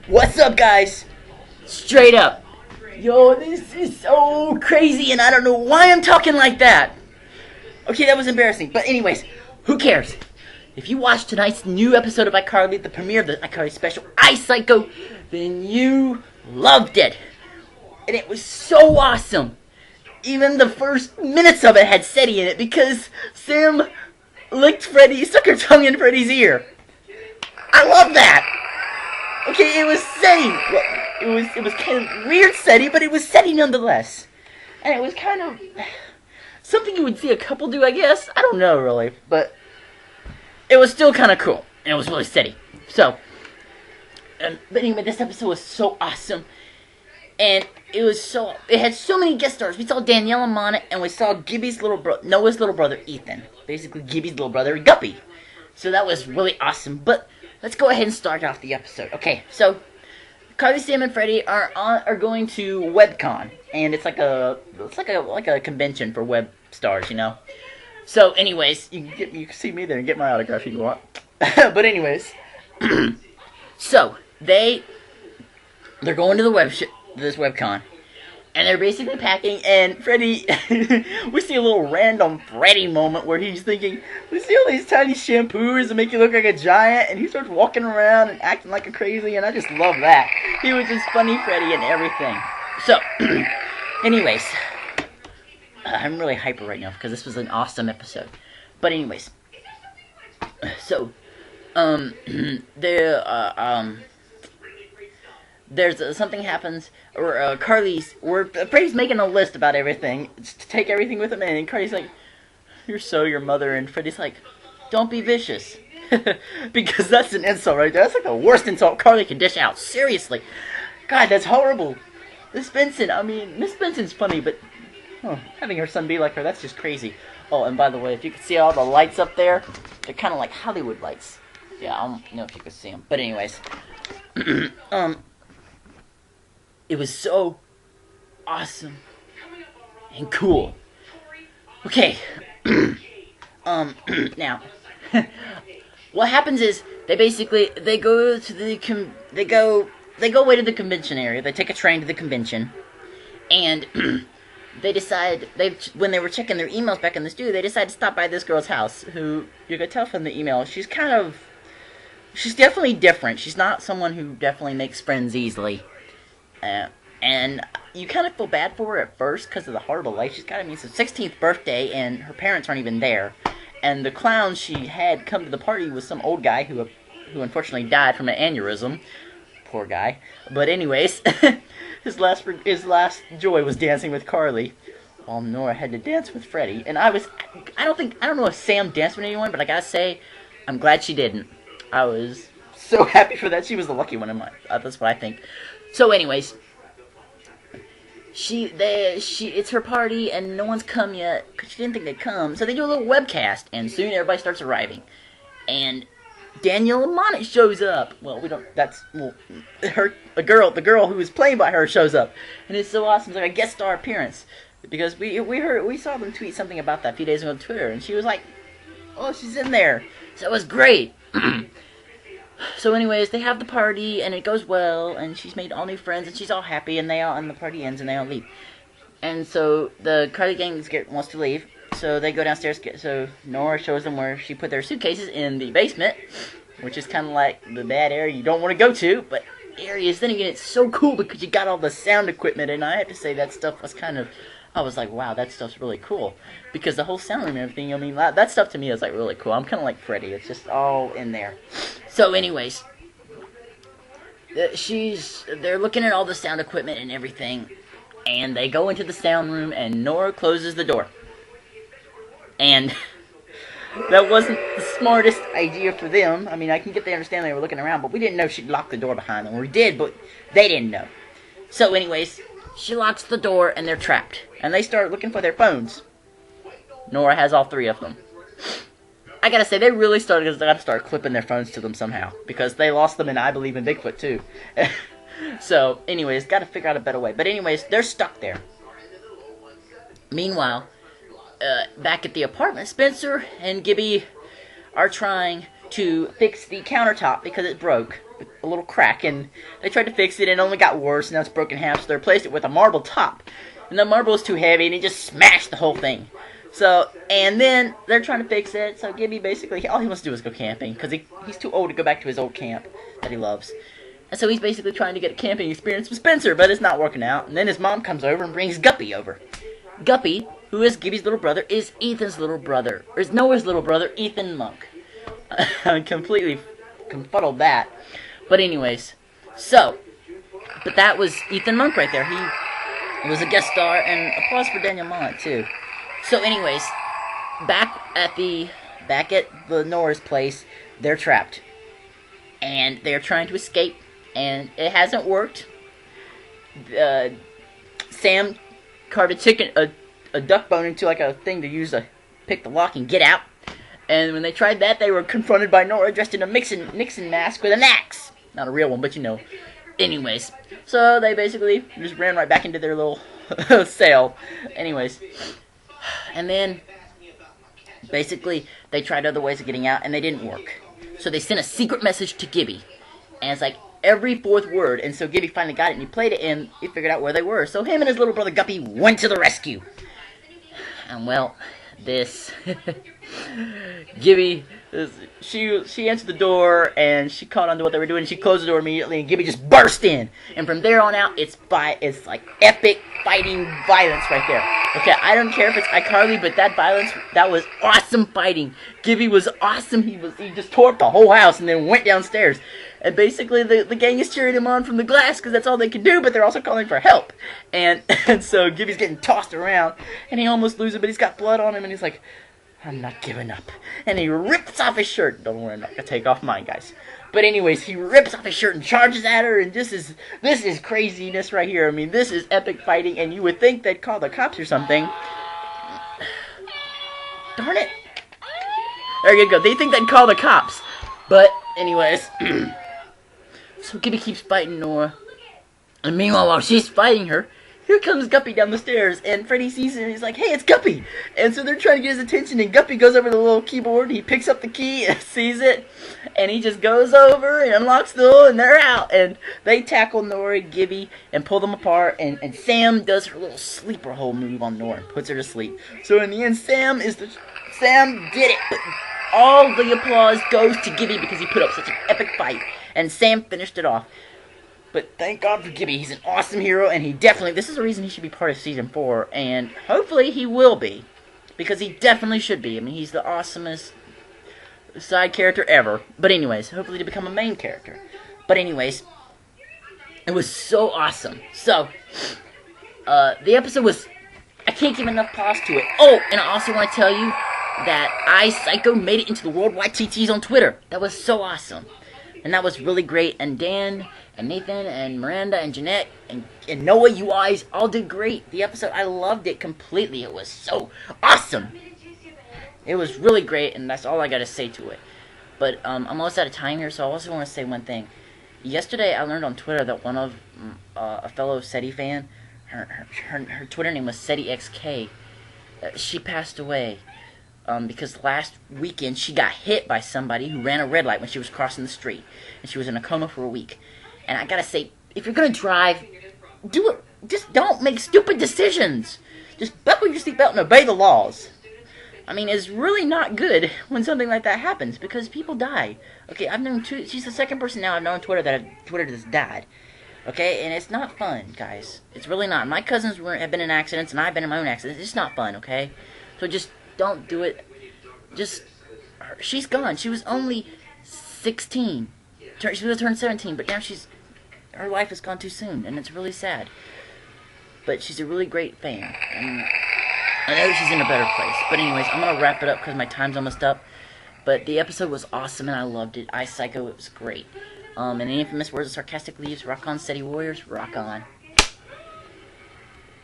What's up, guys? Straight up. Yo, this is so crazy, and I don't know why I'm talking like that. Okay, that was embarrassing. But anyways, who cares? If you watched tonight's new episode of iCarly, the premiere of the iCarly special, iPsycho, then you loved it. And it was so awesome. Even the first minutes of it had Seti in it because Sam stuck her tongue in Freddy's ear. I love that. Okay, it was Seti. Well, it was kind of weird Seti, but it was Seti nonetheless. And it was kind of something you would see a couple do, I guess. I don't know, really. But it was still kind of cool. And it was really Seti. So, but anyway, this episode was so awesome. And it had so many guest stars. We saw Danielle on it, and we saw Noah's little brother, Ethan. Basically, Gibby's little brother, Guppy. So that was really awesome. But let's go ahead and start off the episode. Okay, so Carly, Sam, and Freddy are going to WebCon, and it's like a convention for web stars, you know. So, anyways, you can see me there and get my autograph if you want. But anyways, so they're going to this WebCon, and they're basically packing, and Freddy, we see a little random Freddy moment where he's thinking, we see all these tiny shampoos that make you look like a giant, and he starts walking around and acting like a crazy, and I just love that. He was just funny Freddy and everything. So, anyways, I'm really hyper right now because this was an awesome episode. But anyways, so, something happens, or Freddy's making a list about everything, to take everything with him, and Carly's like, you're your mother, and Freddy's like, don't be vicious. Because that's an insult right there. That's like the worst insult Carly can dish out. Seriously. God, that's horrible. Miss Benson's funny, but having her son be like her, that's just crazy. Oh, and by the way, if you can see all the lights up there, they're kind of like Hollywood lights. Yeah, I don't know if you can see them. But anyways, it was so awesome and cool. Okay, now, what happens is they go away to the convention area. They take a train to the convention, and they decide when they were checking their emails back in the studio, they decide to stop by this girl's house. Who you could tell from the email, she's definitely different. She's not someone who definitely makes friends easily. And you kind of feel bad for her at first because of the horrible life she's got. I mean, it's her 16th birthday, and her parents aren't even there. And the clown she had come to the party was some old guy who unfortunately died from an aneurysm. Poor guy. But anyways, his last joy was dancing with Carly, while Nora had to dance with Freddy. And I don't know if Sam danced with anyone, but I gotta say, I'm glad she didn't. I was so happy for that. She was the lucky one in mine. That's what I think. So, anyways, it's her party, and no one's come yet because she didn't think they'd come. So they do a little webcast, and soon everybody starts arriving. And Danielle Lamont shows up. Well, the girl who was played by her shows up, and it's so awesome. It's like a guest star appearance because we saw them tweet something about that a few days ago on Twitter, and she was like, "Oh, she's in there." So it was great. So anyways, they have the party, and it goes well, and she's made all new friends, and she's all happy, and the party ends, and they all leave. And so the Carly gang wants to leave, so they go downstairs. So Nora shows them where she put their suitcases in the basement, which is kind of like the bad area you don't want to go to, but areas. Then again, it's so cool because you got all the sound equipment, and I have to say that stuff was I was like, wow, that stuff's really cool. Because the whole sound room and everything, I mean, that stuff to me is like really cool. I'm kind of like Freddy. It's just all in there. So anyways, they're looking at all the sound equipment and everything. And they go into the sound room, and Nora closes the door. And that wasn't the smartest idea for them. I mean, I can get they understand they were looking around, but we didn't know she'd lock the door behind them. We did, but they didn't know. So anyways, she locks the door, and they're trapped. And they start looking for their phones. Nora has all three of them. I gotta say, they really got to start clipping their phones to them somehow. Because they lost them in I Believe in Bigfoot, too. So, anyways, gotta figure out a better way. But anyways, they're stuck there. Meanwhile, back at the apartment, Spencer and Gibby are trying to fix the countertop because it broke, a little crack, and they tried to fix it and it only got worse, and now it's broken in half, so they replaced it with a marble top. And the marble was too heavy, and it just smashed the whole thing. So, and then they're trying to fix it, so Gibby basically, all he wants to do is go camping, because he's too old to go back to his old camp that he loves. And so he's basically trying to get a camping experience with Spencer, but it's not working out. And then his mom comes over and brings Guppy over. Guppy, who is Gibby's little brother, is Ethan's little brother. Or is Noah's little brother, Ethan Monk. I completely confuddled that. But anyways, so, but that was Ethan Monk right there. He was a guest star, and applause for Daniel Mont, too. So anyways, back at the Nora's place, they're trapped. And they're trying to escape, and it hasn't worked. Sam carved a duck bone into like a thing to use to pick the lock and get out. And when they tried that, they were confronted by Nora dressed in a Nixon mask with an axe. Not a real one, but you know. Anyways, so they basically just ran right back into their little cell. Anyways, and then basically they tried other ways of getting out, and they didn't work. So they sent a secret message to Gibby, and it's like every fourth word. And so Gibby finally got it, and he played it, and he figured out where they were. So him and his little brother Guppy went to the rescue. And well, this Gibby, she answered the door, and she caught on to what they were doing, and she closed the door immediately, and Gibby just burst in. And from there on out, it's like epic fighting violence right there. Okay, I don't care if it's iCarly, but that violence, that was awesome fighting. Gibby was awesome. He just tore up the whole house and then went downstairs. And basically, the gang is cheering him on from the glass because that's all they can do, but they're also calling for help. And so Gibby's getting tossed around, and he almost loses, but he's got blood on him, and he's like, I'm not giving up. And he rips off his shirt. Don't worry, I'm not going to take off mine, guys. But anyways, he rips off his shirt and charges at her, and this is craziness right here. I mean, this is epic fighting, and you would think they'd call the cops or something. Darn it. There you go. They think they'd call the cops. But anyways, so Gibby keeps fighting Nora. And meanwhile, while she's fighting her, here comes Guppy down the stairs, and Freddy sees it, and he's like, hey, it's Guppy! And so they're trying to get his attention, and Guppy goes over to the little keyboard, and he picks up the key, and sees it, and he just goes over, and unlocks the door, and they're out, and they tackle Nora and Gibby, and pull them apart, and Sam does her little sleeper hole move on Nora, and puts her to sleep. So in the end, Sam did it, but all the applause goes to Gibby, because he put up such an epic fight, and Sam finished it off. But thank God for Gibby. He's an awesome hero, and this is the reason he should be part of Season 4, and hopefully he will be, because he definitely should be. I mean, he's the awesomest side character ever. But anyways, hopefully to become a main character. But anyways, it was so awesome. So, the episode was, I can't give enough applause to it. Oh, and I also want to tell you that iPsycho made it into the worldwide TTs on Twitter. That was so awesome. And that was really great. And Dan and Nathan and Miranda and Jeanette and Noah, you guys all did great. The episode, I loved it completely. It was so awesome. It was really great, and that's all I got to say to it. But I'm almost out of time here, so I also want to say one thing. Yesterday, I learned on Twitter that one of a fellow SETI fan, her Twitter name was SETIXK, she passed away. Because last weekend she got hit by somebody who ran a red light when she was crossing the street. And she was in a coma for a week. And I gotta say, if you're gonna drive, do it. Just don't make stupid decisions. Just buckle your seatbelt and obey the laws. I mean, it's really not good when something like that happens, because people die. Okay, I've known she's the second person now I've known on Twitter that's died. Okay, and it's not fun, guys. It's really not. My cousins have been in accidents, and I've been in my own accidents. It's not fun, okay? So just don't do it. She's gone. She was only 16. She was going to turn 17, but now her life has gone too soon, and it's really sad. But she's a really great fan, and I know she's in a better place. But anyways, I'm going to wrap it up because my time's almost up. But the episode was awesome, and I loved it. iPsycho, it was great. And any infamous words of sarcastic leaves, rock on, SETI Warriors, rock on.